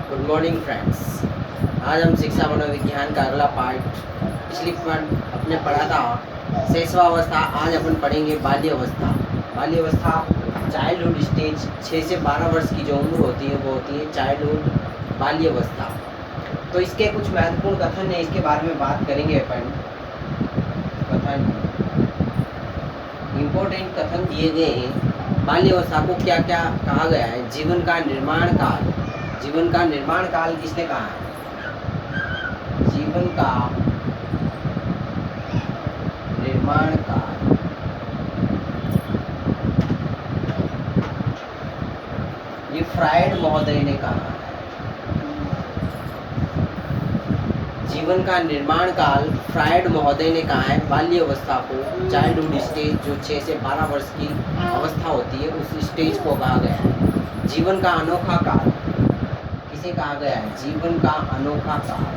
Good morning friends. आज हम शिक्षा मनोविज्ञान का अगला पार्ट, पिछली पार्ट अपने पढ़ा था शैशवावस्था। आज अपन पढ़ेंगे बाल्यावस्था। बाल्यावस्था चाइल्डहुड स्टेज, 6 से 12 वर्ष की जो उम्र होती है वो होती है चाइल्डहुड, बाल्यावस्था। तो इसके कुछ महत्वपूर्ण कथन है, इसके बारे में बात करेंगे अपन। कथन, इम्पोर्टेंट कथन दिए गए हैं। बाल्यावस्था को क्या क्या कहा गया है? जीवन का निर्माण काल। जीवन का निर्माण काल किसने कहा है? जीवन का निर्माण काल ये फ्रायड महोदय ने कहा है। जीवन का निर्माण काल फ्रायड महोदय ने कहा है। बाल्यावस्था को, चाइल्डहुड स्टेज जो 6 से 12 वर्ष की अवस्था होती है, उस स्टेज को कहा गया है जीवन का अनोखा काल। किसे कहा गया है? जीवन का अनोखा काल।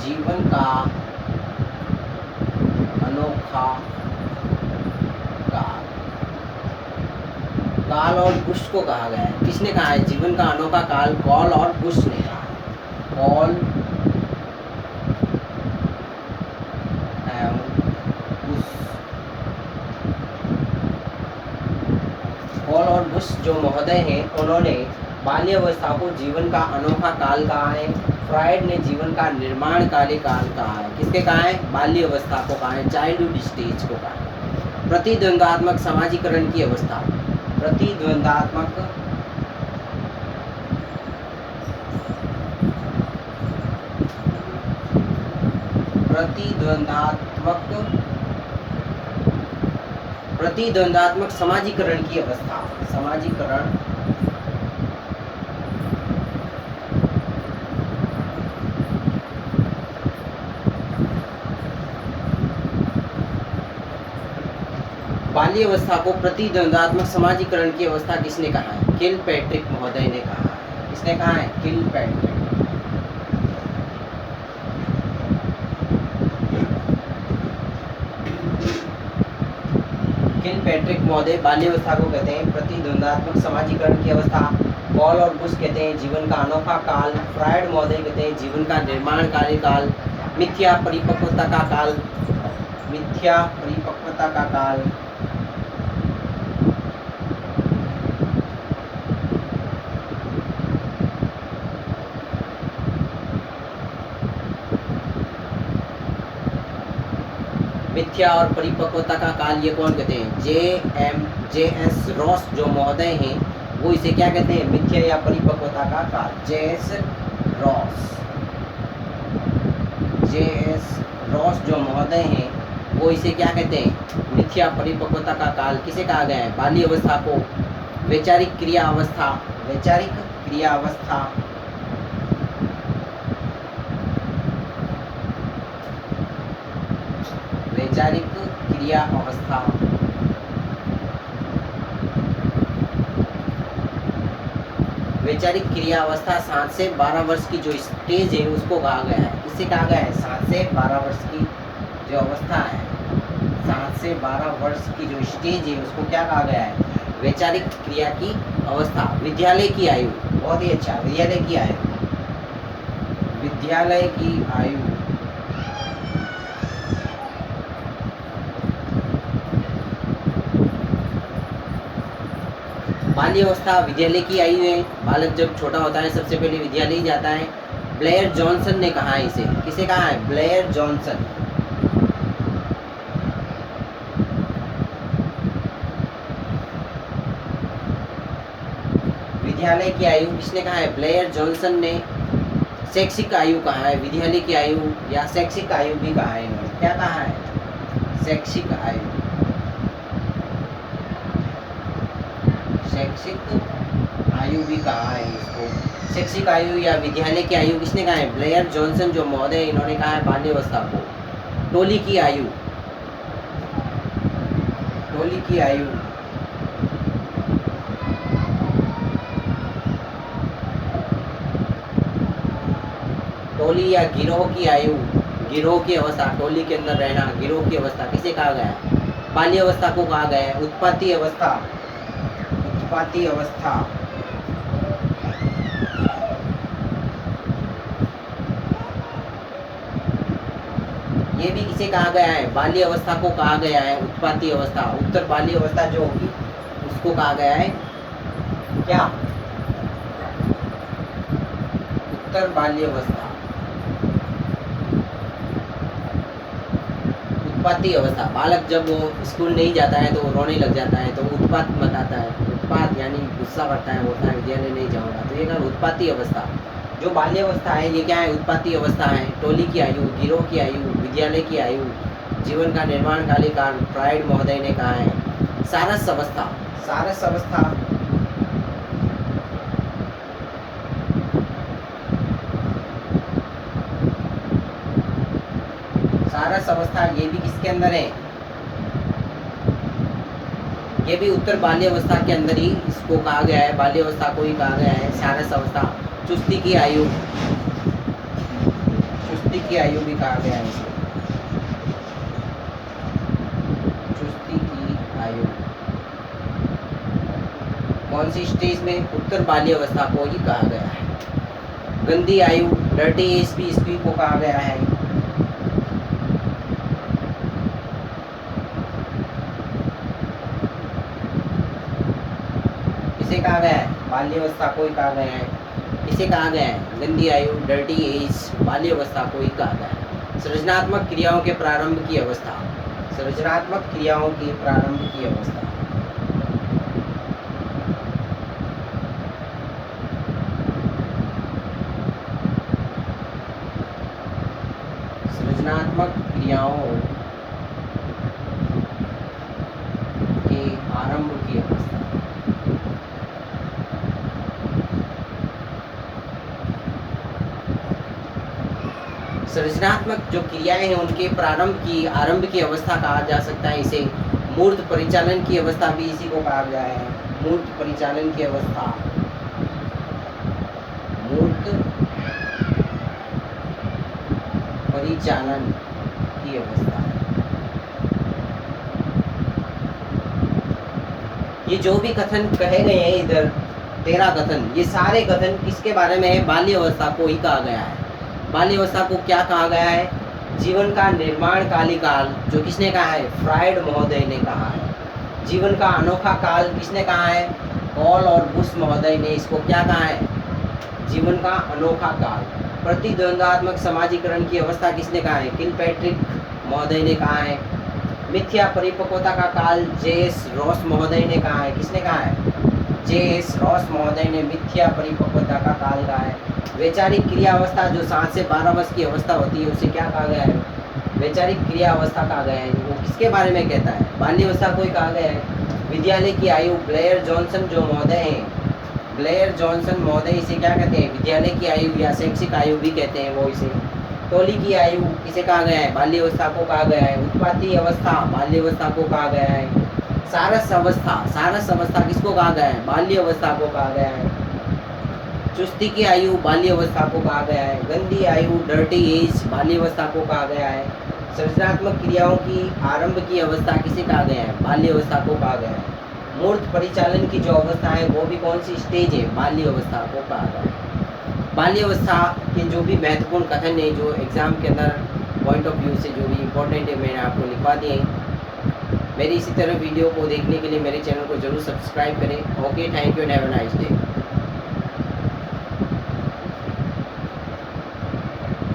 जीवन का अनोखा काल। काल और बुश को कहा गया है। किसने कहा है जीवन का अनोखा काल? कॉल और बुश ने कहा। कॉल एवं बुश। कॉल और बुश जो महोदय हैं, उन्होंने बाल्यावस्था को जीवन का अनोखा काल कहा है। फ्रायड ने जीवन का निर्माण काल कहा है। किसके कहा है? बाल्यावस्था को कहा है, चाइल्डहुड स्टेज को कहा है। प्रतिद्वंदात्मक समाजीकरण की अवस्था। प्रतिद्वंदात्मक प्रतिद्वंदात्मक समाजीकरण की अवस्था। समाजीकरण बाल्यावस्था को प्रतिद्वंदात्मक समाजीकरण की अवस्था किसने कहा है? किलपैट्रिक महोदय ने कहा है। किसने कहा है? किलपैट्रिक। किलपैट्रिक महोदय बाल्यावस्था को कहते हैं प्रतिद्वंदात्मक समाजीकरण की अवस्था। कॉल और बुश कहते हैं जीवन का अनोखा काल। फ्रायड महोदय कहते हैं जीवन का निर्माण काल। मिथ्या परिपक्वता का काल। मिथ्या परिपक्वता का काल। मिथ्या और परिपक्वता का काल ये कौन कहते हैं? जे.एस. रॉस जो महोदय हैं, वो इसे क्या कहते हैं? मिथ्या या परिपक्वता का काल। जे.एस. रॉस जो महोदय हैं, वो इसे क्या कहते हैं? मिथ्या परिपक्वता का काल। किसे कहा गया है? बाल्यावस्था को वैचारिक क्रिया अवस्था। वैचारिक क्रिया अवस्था। वैचारिक क्रिया अवस्था। वैचारिक क्रिया अवस्था 7 से 12 वर्ष की जो स्टेज है उसको कहा गया है। किसे कहा गया है? 7 से 12 वर्ष की जो अवस्था है, 7 से 12 वर्ष की जो स्टेज है उसको क्या कहा गया है? वैचारिक क्रिया की अवस्था। विद्यालय की आयु, बहुत ही अच्छा। विद्यालय की आयु। विद्यालय की आयु बाल्यावस्था विद्यालय की आयु है। बालक जब छोटा होता है सबसे पहले विद्यालय जाता है। ब्लेयर जॉनसन ने कहा है इसे। किसे कहा है? Blair Johnson. विद्यालय की आयु किसने कहा है? ब्लेयर जॉनसन ने। शैक्षिक आयु कहा है, विद्यालय की आयु या शैक्षिक आयु भी कहा है इन्होंने। क्या कहा है? शैक्षिक आयु। शैक्षिक आयु भी कहा है इसको। शैक्षिक आयु या विद्यालय की आयु किसने कहा है? ब्लेयर जॉनसन जो महोदय, इन्होंने कहा है बाल्यावस्था को। टोली की आयु। टोली की आयु टोली या गिरोह की आयु। गिरोह की अवस्था, टोली के अंदर रहना, गिरोह की अवस्था किसे कहा गया है? बाल्य अवस्था को कहा गया है। उत्पत्ति अवस्था, उत्पत्ति अवस्था ये भी किसे कहा गया है? बाल्य अवस्था को कहा गया है उत्पत्ति अवस्था। उत्तर बाल्य अवस्था जो होगी उसको कहा गया है क्या? उत्तर बाल्य अवस्था। उत्पत्ति अवस्था, बालक जब वो स्कूल नहीं जाता है तो वो रोने लग जाता है तो उत्पात बताता है। उत्पात यानी गुस्सा करता है, बोलता है विद्यालय नहीं जाऊंगा, तो ये क्या उत्पत्ति अवस्था। जो बाल्य अवस्था है ये क्या है? उत्पत्ति अवस्था है। टोली की आयु, गिरोह की आयु, विद्यालय की आयु, जीवन का निर्माण काली काल, फ्राइड महोदय ने कहा है। सारस अवस्था, सारस अवस्था सारस अवस्था ये भी किसके अंदर है? ये भी उत्तर बाल्य अवस्था के अंदर ही इसको कहा गया है, बाल्य अवस्था को ही कहा गया है सारस अवस्था। चुस्ती की आयु, चुस्ती की आयु भी कहा गया है इसे। चुस्ती की आयु कौन सी स्टेज में? उत्तर बाल्य अवस्था को ही कहा गया है। गंदी आयु, डर्टी एज भी इसको को कहा गया है। इसे कहा गया है बाल्य अवस्था को ही कहा गया है। इसे कहा गया है गंदी आयु, डर्टी एज, बाल्य अवस्था को ही कहा गया है। सृजनात्मक क्रियाओं के प्रारंभ की अवस्था, सृजनात्मक क्रियाओं की प्रारंभ की अवस्था। सृजनात्मक क्रियाओं के आरंभ की अवस्था। सृजनात्मक जो क्रियाएं हैं उनके प्रारंभ की, आरंभ की अवस्था कहा जा सकता है इसे। मूर्त परिचालन की अवस्था भी इसी को कहा गया है। मूर्त परिचालन की अवस्था, मूर्त परिचालन की अवस्था। ये जो भी कथन कहे गए हैं इधर 13 कथन, ये सारे कथन किसके बारे में है? बाल्य अवस्था को ही कहा गया है। बाल्य अवस्था को क्या कहा गया है? जीवन का निर्माण काली काल, जो किसने कहा है? फ्राइड महोदय ने कहा है। जीवन का अनोखा काल किसने कहा है? हॉल और बुश महोदय ने इसको क्या कहा है? जीवन का अनोखा काल। प्रतिद्वंद्वात्मक समाजीकरण की अवस्था किसने कहा है? किलपैट्रिक महोदय ने कहा है। मिथ्या परिपक्वता का काल जे.एस. रॉस महोदय ने कहा है। किसने कहा है? जे.एस. रॉस महोदय ने मिथ्या परिपक्वता का काल कहा है। वैचारिक क्रिया अवस्था जो 7 से 12 वर्ष की अवस्था होती है उसे क्या कहा गया है? वैचारिक क्रिया अवस्था कहा गया है। वो किसके बारे में कहता है? बाल्य अवस्था को ही कहा गया है। विद्यालय की आयु, ब्लेयर जॉनसन जो महोदय हैं, ब्लेयर जॉनसन महोदय इसे क्या कहते हैं? विद्यालय की आयु या शैक्षिक आयु भी कहते हैं वो इसे। टोली की आयु किसे कहा गया है? बाल्य अवस्था को कहा गया है। उत्पत्ति अवस्था बाल्य अवस्था को कहा गया है। सारस अवस्था, सारस अवस्था किसको कहा गया है? बाल्य अवस्था को कहा गया है। चुस्ती की आयु बाल्य अवस्था को कहा गया है। गंदी आयु, डर्टी एज, बाल्य अवस्था को कहा गया है। सृजनात्मक क्रियाओं की आरंभ की अवस्था किसे कहा गया है? बाल्य अवस्था को कहा गया है। मूर्त परिचालन की जो अवस्था है वो भी कौन सी स्टेज है? बाल्य अवस्था को कहा गया है। बाल्य अवस्था के जो भी महत्वपूर्ण कथन है, जो एग्जाम के अंदर पॉइंट ऑफ व्यू से जो भी इम्पोर्टेंट है, मैंने आपको लिखवा दिए। मेरी इसी तरह वीडियो को देखने के लिए मेरे चैनल को जरूर सब्सक्राइब करें। Okay, thank you and have a nice day.